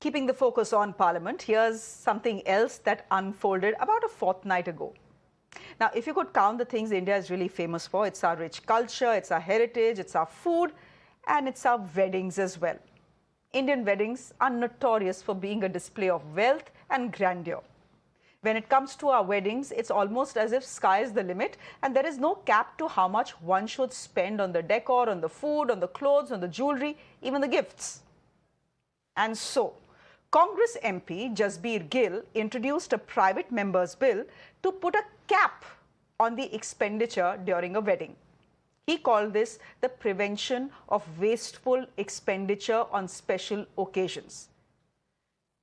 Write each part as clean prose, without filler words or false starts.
Keeping the focus on Parliament, here's something else that unfolded about a fortnight ago. Now, if you could count the things India is really famous for, it's our rich culture, it's our heritage, it's our food, and it's our weddings as well. Indian weddings are notorious for being a display of wealth and grandeur. When it comes to our weddings, it's almost as if sky is the limit and there is no cap to how much one should spend on the decor, on the food, on the clothes, on the jewelry, even the gifts. And so, Congress MP Jasbir Gill introduced a private member's bill to put a cap on the expenditure during a wedding. He called this the prevention of wasteful expenditure on special occasions.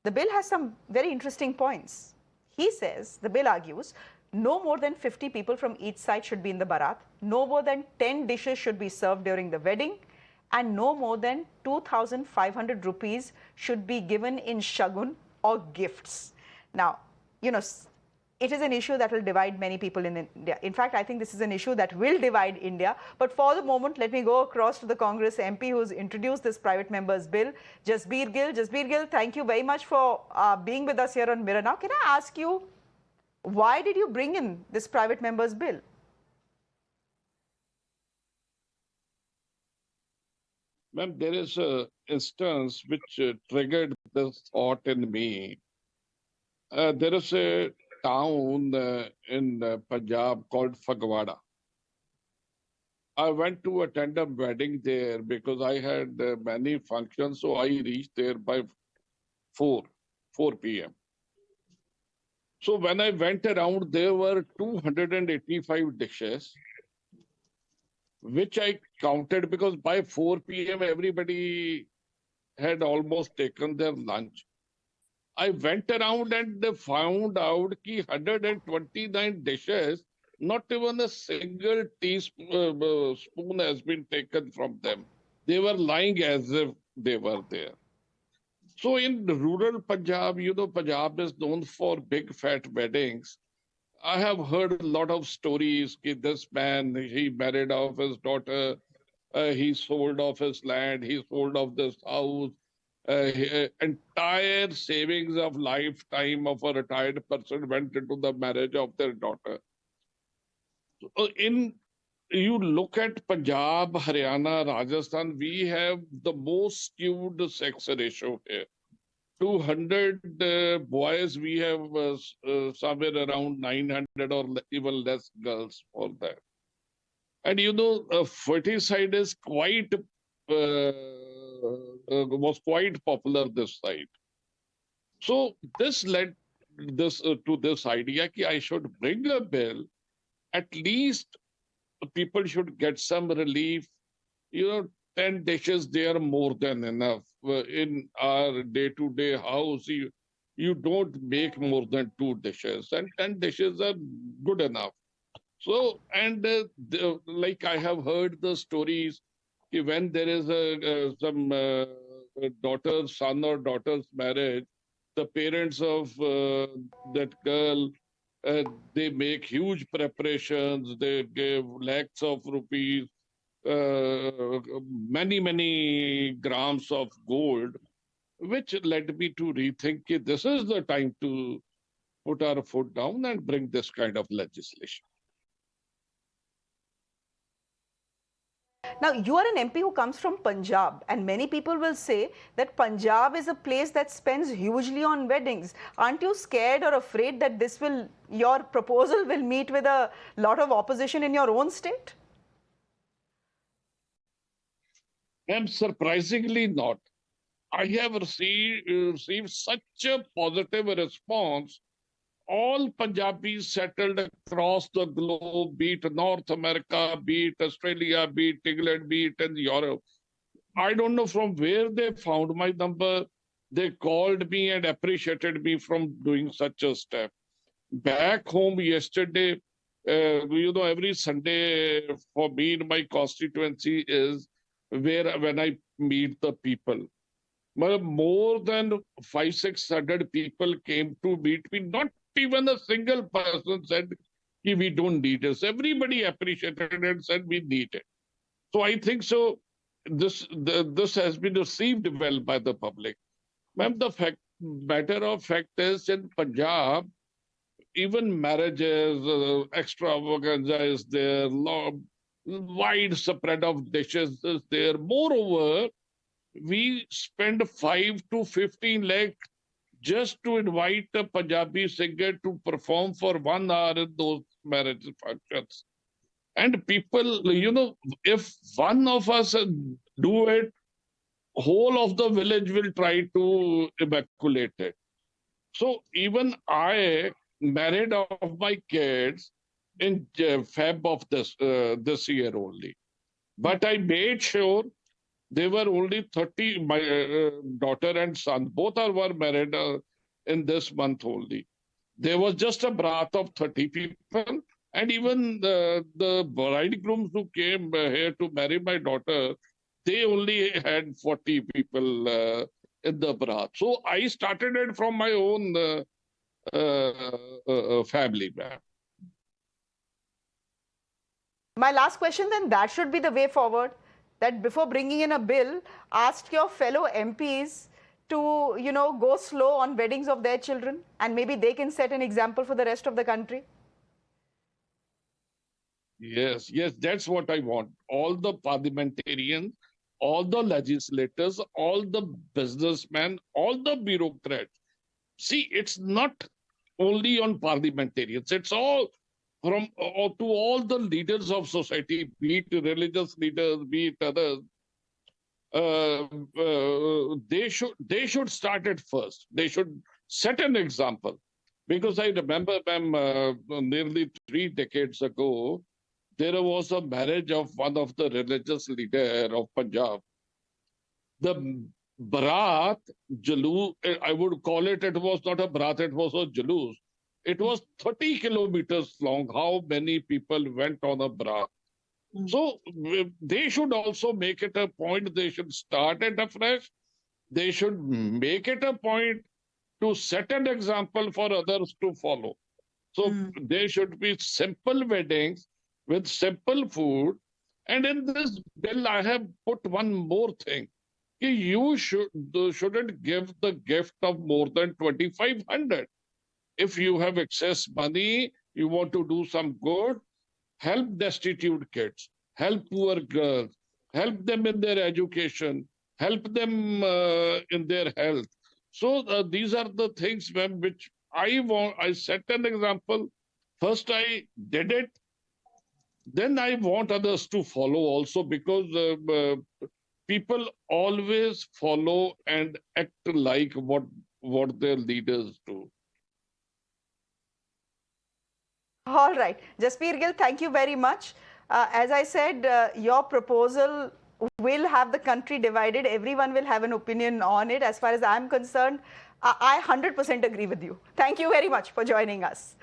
The bill has some very interesting points. He says, the bill argues, no more than 50 people from each side should be in the barat, no more than 10 dishes should be served during the wedding, and no more than 2,500 rupees should be given in shagun or gifts. Now, it is an issue that will divide many people in India. In fact, I think this is an issue that will divide India. But for the moment, let me go across to the Congress MP who's introduced this private member's bill, Jasbir Gill. Jasbir Gill, thank you very much for being with us here on Mirror Now. Can I ask you, why did you bring in this private member's bill? Ma'am, there is an instance which triggered this thought in me. There is a town in Punjab called Fagwada. I went to attend a wedding there because I had many functions, so I reached there by 4 p.m. So when I went around, there were 285 dishes, which I counted because by 4 p.m. everybody had almost taken their lunch. I went around and found out that 129 dishes, not even a single teaspoon has been taken from them. They were lying as if they were there. So in rural Punjab, Punjab is known for big fat weddings. I have heard a lot of stories that this man, he married off his daughter, he sold off his land, he sold off this house, entire savings of lifetime of a retired person went into the marriage of their daughter. So you look at Punjab, Haryana, Rajasthan, we have the most skewed sex ratio here. 200 boys, we have somewhere around 900 or even less girls for that. And feticide is was quite popular this side. So this led to this idea that I should bring a bill. At least people should get some relief. 10 dishes, they are more than enough. In our day-to-day house, you don't make more than 2 dishes, and 10 dishes are good enough. So, and like I have heard the stories, when there is some son or daughter's marriage, the parents of that girl, they make huge preparations, they give lakhs of rupees, many grams of gold, which led me to rethink that this is the time to put our foot down and bring this kind of legislation. Now, you are an MP who comes from Punjab, and many people will say that Punjab is a place that spends hugely on weddings. Aren't you scared or afraid that your proposal will meet with a lot of opposition in your own state? And surprisingly not. I have received such a positive response. All Punjabis settled across the globe, be it North America, be it Australia, be it England, be it in Europe. I don't know from where they found my number. They called me and appreciated me from doing such a step. Back home yesterday, every Sunday for me in my constituency is where when I meet the people. More than 500-600 people came to meet me. Not even a single person said we don't need this. Everybody appreciated it and said we need it. So I think so. This has been received well by the public. Ma'am, the matter of fact is in Punjab, even marriages, extravaganza is there, wide spread of dishes is there. Moreover, we spend 5 to 15 lakh just to invite a Punjabi singer to perform for 1 hour in those marriage functions. And people, if one of us do it, whole of the village will try to evacuate it. So even I married off my kids in Feb of this year only. But I made sure they were only 30, my daughter and son, both are were married in this month only. There was just a brath of 30 people. And even the bridegrooms who came here to marry my daughter, they only had 40 people in the brath. So I started it from my own family, ma'am. My last question then, that should be the way forward, that before bringing in a bill, ask your fellow MPs to, go slow on weddings of their children, and maybe they can set an example for the rest of the country. Yes, that's what I want. All the parliamentarians, all the legislators, all the businessmen, all the bureaucrats. See, it's not only on parliamentarians, it's all from to all the leaders of society, be it religious leaders, be it others. They should start it first. They should set an example. Because I remember, ma'am, nearly 3 decades ago, there was a marriage of one of the religious leader of Punjab. The Bharat Jalus, I would call it, it was not a Bharat, it was a Jalus. It was 30 kilometers long, how many people went on a Bharat. So they should also make it a point, they should start it afresh. They should make it a point to set an example for others to follow. So there should be simple weddings with simple food. And in this bill, I have put one more thing. You shouldn't give the gift of more than 2,500. If you have excess money, you want to do some good, help destitute kids, help poor girls, help them in their education, help them in their health. So these are the things, ma'am, which I want. I set an example. First, I did it. Then I want others to follow also, because people always follow and act like what their leaders do. All right. Jasbir Gill, thank you very much. As I said, your proposal will have the country divided. Everyone will have an opinion on it. As far as I'm concerned, I 100% agree with you. Thank you very much for joining us.